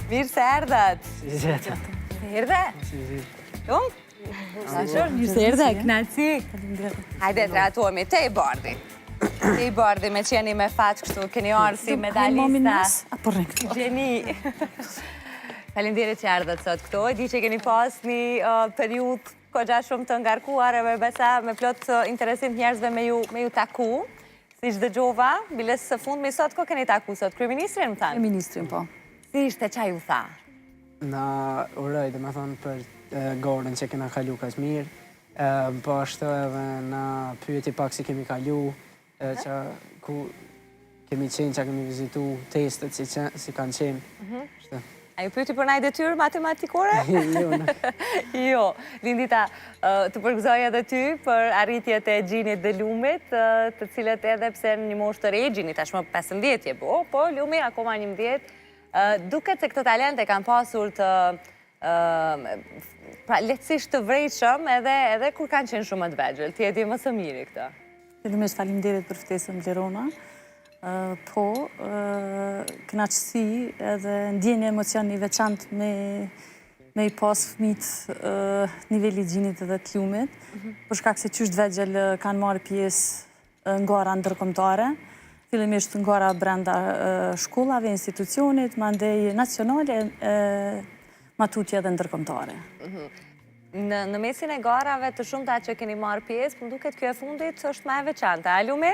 Mirë se erdhët. Si zeta. Erdhe? Lumë? Mirë se erdhe, knaci. Hajde, tratohemi, te I bardi. Te I bardi me qeni me faqë kështu, keni orë si medalista. Gjeni. Faleminderit që erdhët sot këto. E di që keni pas një periudhë kogja shumë të ngarkuar e me besa me plot interesim njerëzve me ju taku. Si që dëgjova, biles së fund, me sot ko keni taku sot? Kryeministrin më thanë? Kryeministrin, po. Si ishte qa ju tha? Na uroj dhe me thonë për gorën që kena kalu kas mirë, po ashtu edhe na pyeti pak si kemi kalu, që ku kemi qenë, që kemi vizitu testet si kanë qenë. A ju pyeti për naj detyrë matematikore? Jo. Lindita, të përgëzoj edhe ty për arritjet e Gjinit dhe Lumit, të cilët edhe pse në një moshë të re, Gjinit tashmë 15 je po Lumi akoma 11, duket se këto talente kanë pasur të lehtësisht të vrejshëm edhe kur kanë qenë shumë të vegjël. Ti e di më së miri këtë. Fillimisht faleminderit për ftesën Vlerona. Po, kënaqësi edhe ndjenje emocioni veçantë me I pas fëmijët nivellit Gjinit edhe të Lumit, për shkak se qysh të vegjël kanë marrë pjesë ngara ndërkombëtare, fillimisht ngara brenda shkollave, institucionit, mandej nacionale, matutje edhe ndërkombëtare. Në mesin e garave të shumta që keni marrë pjesë, më duket kjo e fundit është më e veçantë. A Lumi?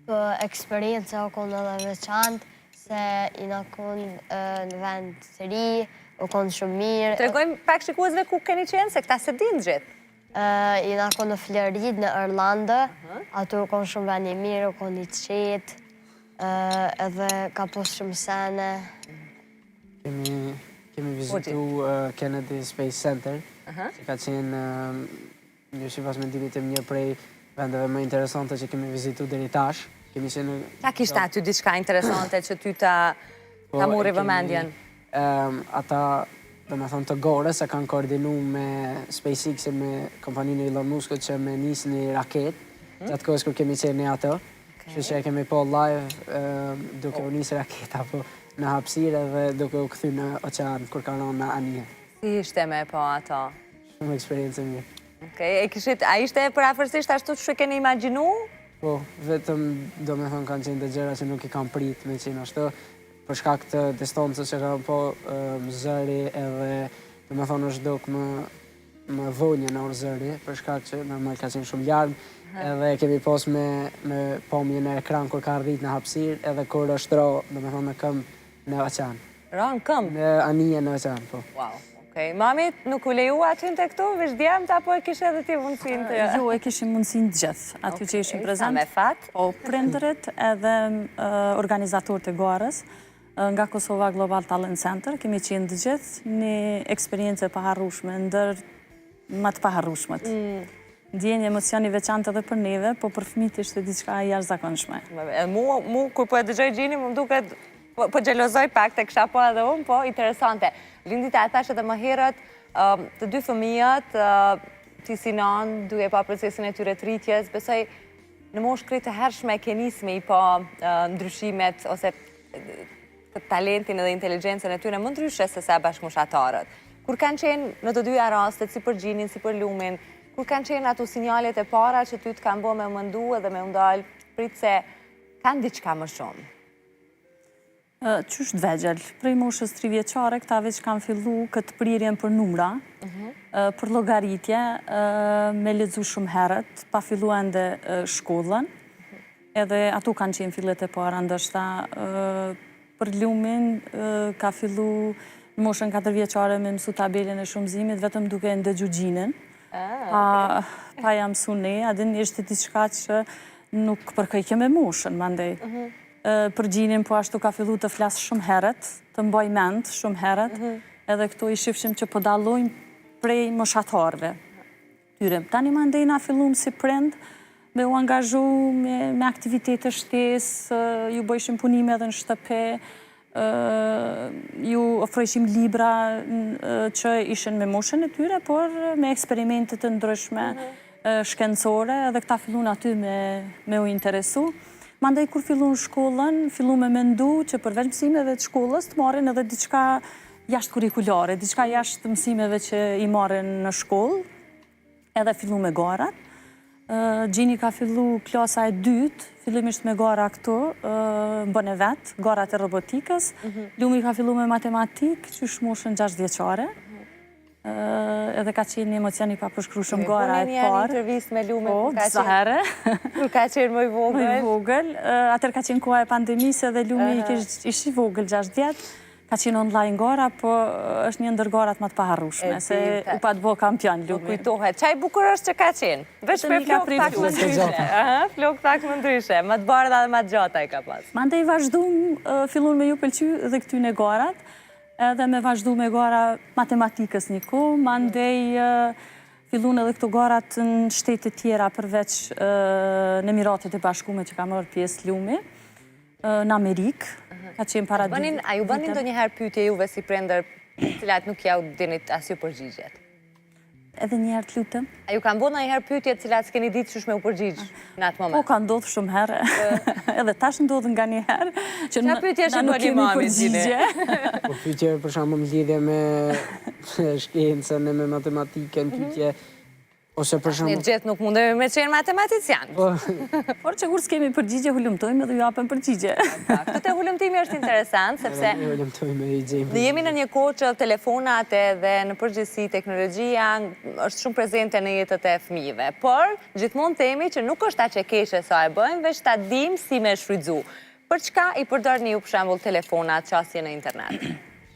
Për eksperiencë o konë edhe veçantë, se I na konë në vend të ri, o konë shumë mirë. Tregojmë pak shikuesve ku keni qenë, se këta se dinë gjithë. I na konë në Florida, në Irlandë, ato o konë shumë vend I mirë, o konë I të qetë, edhe ka posë shumë sene. Kemi vizitu Kennedy Space Center, që ka qenë një shifas mendimit e një prej vendeve më interesante që kemi vizitu deri tash. Qa kishte aty diçka interesante që ty ta muri vëmendjen? Ata, do me thonë të gore, se kanë koordinu me SpaceX e me kompaninë Elon Musk që me nisë një raket, që atë kohës kur kemi qenë atë, që kemi po live duke u nisë raketa në hapësirë dhe duke u këthy në oqean, kur ka ronë në anije. Si ishte me po ato? Shumë eksperiencë mirë. A ishte për afërsisht ashtu që keni imaginu? Po, vetëm do me thonë kanë qenë të gjera që nuk I kanë prit me qenë ashtu, për shkak të distancës që kanë po zëri edhe do me thonë është dok më vonjë në orë zëri, për shkak që normal ka qenë shumë largë, edhe kemi pos me pomje në ekran kur ka rrit në hapësirë, edhe kur është ro, do me thonë në këmbë në oqean. Ro në këmbë? Në anije në oqean, po. Wow. Mami, nuk u leju aty në të këtu, vish djemt, apo e kishe edhe ti mundësin të... Jo, e kishim mundësin të gjithë, aty që ishim prezent. Sa me fat? Po, prindërit edhe organizatorët e garës, nga Kosova Global Talent Center, kemi qenë të gjithë një eksperiencë e paharrushme, ndër më të paharrushmet. Ndjenjë emocioni veçantë edhe për neve, po për fëmijët ishte diçka jashtëzakonshme. Mu, kur po e dëgjoj Gjini, më duket, po gjelozoj pak të kësha po edhe unë, po interesante. Lindita e thashe dhe më herët, të dy fëmijët, ti si nanë, duke pa procesin e tyre të rritjes, besoj në moshë krejtë të hershme ke nisme I po ndryshimet, ose talentin edhe inteligencën e tyre më ndryshe se sa bashkëmoshatarët. Kur kanë qenë në të dyja rastet, si për Gjinin, si për Lumin, kur kanë qenë ato sinjalet e para që ty të kanë bo me mëndu edhe me ndalë, pritë se kanë diçka më shumë? Qysh të vegjel, prej moshës 3 vjeqare, këta veç kanë fillu këtë prirjen për numra, për logaritje, me lexu shumë herët, pa fillu ende shkollën, edhe ato kanë qenë fillet e para, ndështa për Lumin ka fillu në moshën 4 vjeqare me mësu tabelin e shumëzimit, vetëm duke ndëgju Gjinin, pa jam mësu ne, adin ishte diçka që nuk përkëjke me moshën, mandej. Për Gjinin po ashtu ka fillu të flasë shumë herët, të mbaj mend shumë herët, edhe këto I shifshim që po dallojmë prej moshatarve. Tani mandej na fillum si prind, me u angazhu me aktivitete shtesë, ju bëjshim punime edhe në shtëpi, ju ofrojshim libra që ishen me moshën e tyre, por me eksperimentet të ndryshme shkencore, edhe këta fillun aty me u interesu. Mandej kur fillun shkollën, fillu me mendu që përveç mësimeve të shkollës të marrin edhe diçka jashtë kurikulare, diçka jashtë mësimeve që i marrin në shkollë, edhe fillu me garat. Gjini ka fillu klasa e dytë, fillimisht me gara këto, bën e vetë, garat e robotikës. Lumi ka fillu me matematikë, që shmoshën 6 vjeqare. Edhe ka qenë një emocion i papërshkrueshëm gara e parë. Një intervistë me Lume kur ka qenë më i vogël. Më i vogël. Atër ka qenë koha e pandemisë edhe Lumi ishte i vogël 6 vjetë. Ka qenë online gara, po është një ndër garat më të paharrueshme, se u pa të bo kampion Lumi. Kujtohet. Qaj bukur është që ka qenë? Veç me flok pak më ndryshe. Flok pak më ndryshe. Më të bardha dhe më të gjata i ka pas. Mandej vazhdum, fillun me ju pëlqy dhe këtyne garat, edhe me vazhdu me gara matematikës një kohë, mandej fillun edhe këto garat në shtetet tjera përveç në Emiratet e Bashkuara që ka marrë pjesë Lumi, në Amerikë, ka qenë para dy. A ju bënin ndonjëherë pyetje juve si prindër, cilat nuk jau dinit as ju përgjigjet? Edhe njëherë të lutem. A ju kanë bërë ndonjëherë pyetje cilat s'keni ditë çush me u përgjigj në atë moment? Po, ka ndodhur shumë herë. Edhe tash ndodh nganjëherë që na nuk kemi përgjigje. Po pyetje për shembull lidhje me shkencën e me matematikën, pyetje ose për shembull. Ne gjithë nuk mundemi me qenë matematician. Por që kur s'kemi përgjigje, hulumtojmë edhe ju japim përgjigje. Këtë te hulumtimi është interesant, sepse ne jemi në një kohë që telefonat edhe në përgjithësi teknologjia është shumë prezente në jetët e fëmijëve, por gjithmonë themi që nuk është aq e keqe sa e bëjmë, veç ta dim si me shfrytzu. Për çka i përdorni ju për shembull telefonat, qasje në internet?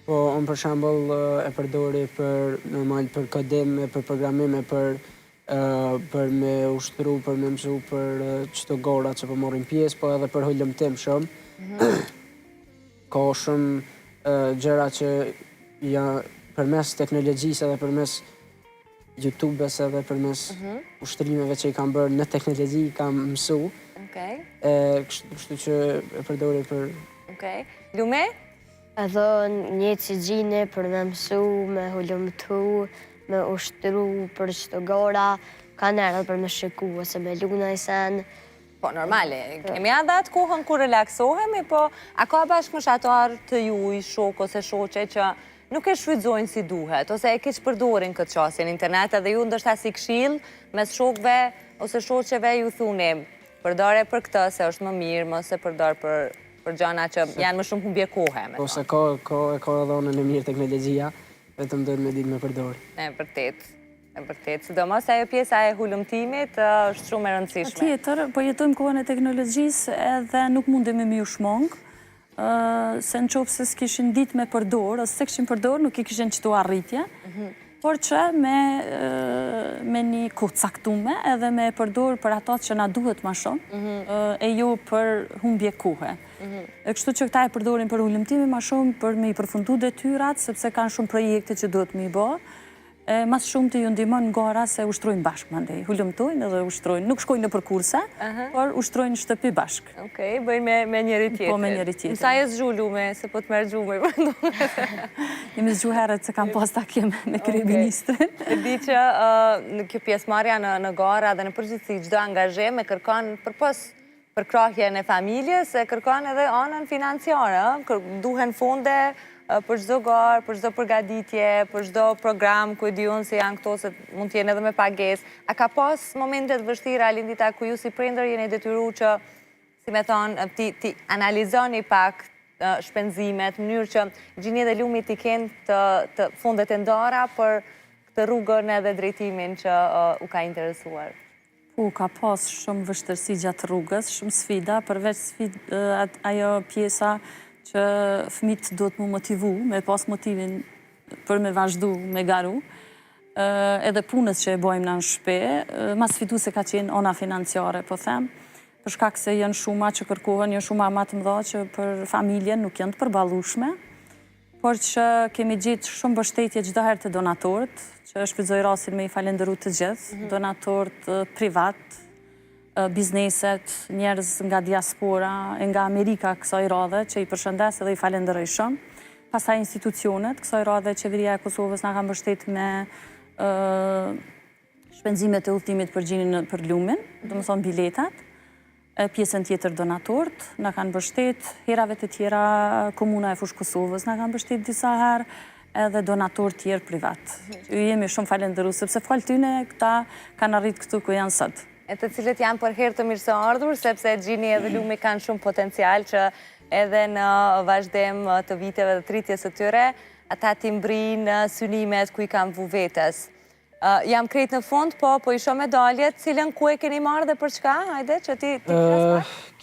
Po, unë për shembull e përdori për normal për kodim, për programime, për me ushtru, për me mësu për qëto gora që për morin pjesë, po edhe për hulumtim shumë. Ka shumë gjëra që përmes teknologjisë edhe përmes YouTube-es edhe përmes ushtrimeve që i kam bërë në teknologji i kam mësu. Kështu që e përdori për... Lume? Edhe një që gjine për me mësu, me hulumtu, me ushtru për qëto gora, ka nërët për me shiku ose me luna i sen. Po, normale, kemi edhe atë kohën kur relaksohemi, po a ka bashkëmoshatar të juj, shok ose shoqe që nuk e shfrytëzojnë si duhet, ose e keq përdorin këtë qasje në internet, edhe ju ndështë si këshill mes shokve ose shoqeve ju thuni, përdore për këtë se është më mirë, mos e përdor për gjana që janë më shumë humbje kohe. Ose ka edhe dhonën e mirë teknologjia, vetëm dojnë me ditë me përdorë. E vërtet, sidomos ajo pjesa e hulumtimit është shumë e rëndësishme. Tjetër, po jetojmë kohën e teknologjisë edhe nuk mundemi me ju shmongë, se në qofë se s'kishin ditë me përdorë, ose se kishin përdorë, nuk i kishin qëtu arritje, por që me një kohë caktume edhe me përdorë për ato që na duhet ma shumë, e jo për humbje kohë. Kështu që këta e përdorin për hulumtimi ma shumë për me i përfundu detyrat, sepse kanë shumë projekte që duhet me i bo. Mas shumë të ju ndihmon gara se ushtrojnë bashkë mandej. Hulumtojnë edhe ushtrojnë. Nuk shkojnë në për kurse, por ushtrojnë në shtëpi bashkë. Okej, bëjnë me njëri tjetër. Po, me njëri tjetër. Mësa e zgju Lume, se po të merë gjume i përndonë. Jemi zgju herët se kam pas takim me kryeministrin. E di që në kjo pjesëmarrja në gara dhe në përgjithësi çdo angazhim e kërkon për krahjen e familjes, e kërkon edhe anën financiare. Duhen fonde për çdo garë, për çdo përgatitje, për çdo program ku e di unë se janë këto se mund të jenë edhe me pagesë. A ka pas momente të vështira Lindita ku ju si prindër jeni detyruar që, si me thonë, ti analizoni pak shpenzimet, në mënyrë që Gjini dhe Lumi t'i kenë të fondet e ndara për këtë rrugën edhe drejtimin që u ka interesuar? Po, ka pas shumë vështërsi gjatë rrugës, shumë sfida, përveç ajo pjesa që fëmit duhet mu motivu, me pas motivin për me vazhdu, me garu, edhe punës që e bojmë në shpe, ma sfidu se ka qenë ona financiare, po them, për shkak se janë shuma që kërkohen, janë shuma ma të mëdha që për familjen nuk janë të përballueshme, por që kemi gjetë shumë mbështetje çdo herë të donatorët, që shfrytëzoj rastin me i falenderu të gjithë, donatorët privat, bizneset, njerëz nga diaspora, nga Amerika kësaj radhe, që i përshëndes edhe i falenderoj shumë. Pastaj institucionet, kësaj radhe qeveria e Kosovës na ka mbështet me shpenzimet e udhëtimit për Gjinin për Lumin, do të thonë biletat. pjesën tjetër donatorët, na kanë mbështet, herave të tjera Komuna e Fushë Kosovës na kanë mbështet disa herë, edhe donatorë tjerë privat. Jemi shumë falenderues sepse fal tyne këta kanë arrit këtu ku janë sot. E të cilët janë për herë të mirë së ardhur, sepse Gjini edhe Lumi kanë shumë potencial që edhe në vazhdim të viteve dhe tritjes së tyre, ata ti mbrinë synimet ku i kanë vu vetës. Jam krejt në fund, po i shoh medaljet, cilën ku e keni marrë dhe për çka? Hajde, që ti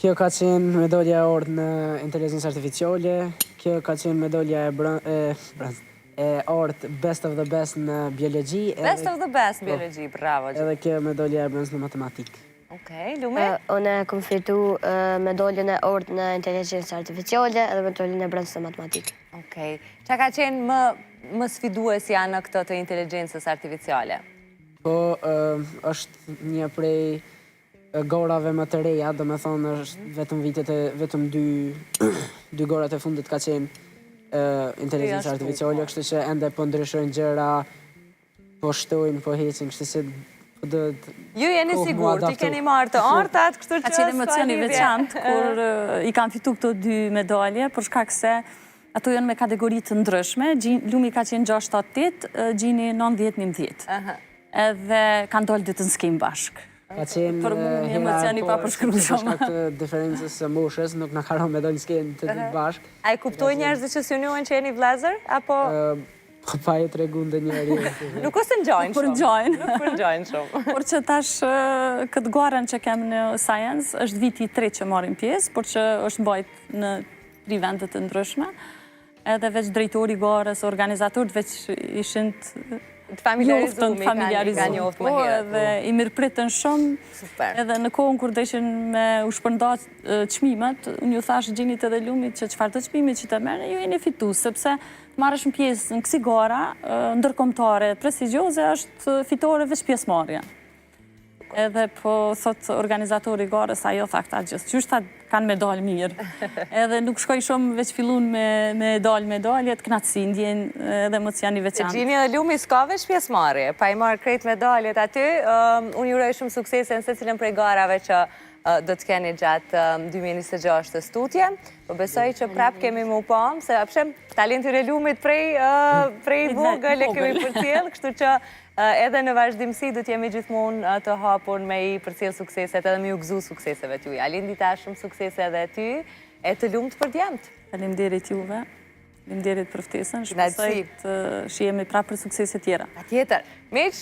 Kjo ka qenë medalja e orë në inteligencë artificiale, kjo ka qenë medalja e orët Best of the Best në biologi. Best of the Best në biologi, bravo. Edhe kjo medalja e brëndës në matematikë. Okej, Lume? Unë kom fitu medaljën e orët në inteligencë artificiale edhe medaljën e brendës në matematikë. Okej. Qa ka qenë më sfidues janë në këtë të inteligencës artificiale? Po, është një prej gorave më të reja, do me thonë është vetëm dy gorat e fundit ka qenë inteligencë artificiale, kështu që ende po ndryshojnë gjëra, po shtojnë, po heqin, kështu që Ju jeni sigur, ti keni marrë të artat, kështu që... Ka qenë emocioni veçantë kur i kanë fitu këto 2 medalje, për shkak se ato janë me kategori të ndryshme. Lumi ka qenë 6-8, Gjini 9-10-11. Edhe kanë dollë dytë në skim bashkë. Ka qenë Për mu një emocioni pa përshkru shumë. Për shkak të diferencës së moshës, nuk na ka rënë medalë skenë të dy bashkë. A i kuptoj njerëzit që synuen që jeni vlezër, apo... Pa e tregu ndë njëri. Nuk ose ngjajnë shumë. Nuk përngjajnë shumë. Por që tash këtë guaren që kemë në Science, është viti 3 që marim pjesë, por që është mbajt në 3 vendet të ndryshme, edhe veç drejtori garës, organizatorët veç ishin të familjarizumi, po, edhe i mirëpritën shumë. Super. Edhe në kohën kur deshin me u shpërndat çmimet, unë ju thash Gjinit edhe Lumit që çfarë të çmimit që të merrni, ju jeni fitues, sepse marrësh pjesë në kësi gara ndërkombëtare prestigjioze është fitore veç pjesëmarrja. Edhe po thot organizatori i garës, ajo tha këta gjithë, qysh kanë medalë mirë. Edhe nuk shkoj shumë veç fillun me medaljet, knatësi, ndjen edhe emocioni veçantë. Gjini dhe Lumi s'ka veç pjesëmarrje, pa i marrë krejt medaljet aty, unë juroj shumë suksese në secilën prej garave që do të keni gjatë 2026 të studje. Po besoj që prap kemi mu pam, se apshem talentin e Lumit prej vogël e kemi përcjell, kështu që edhe në vazhdimsi do t'jemi gjithmonë të hapur me i përcjell sukseset edhe me u gëzu sukseseve t'juj. Alindita shumë suksese edhe ty, e të lumt për djemët. Faleminderit juve, faleminderit për ftesën, shpresoj të shihemi prapë për suksese tjera. Patjetër. Miq,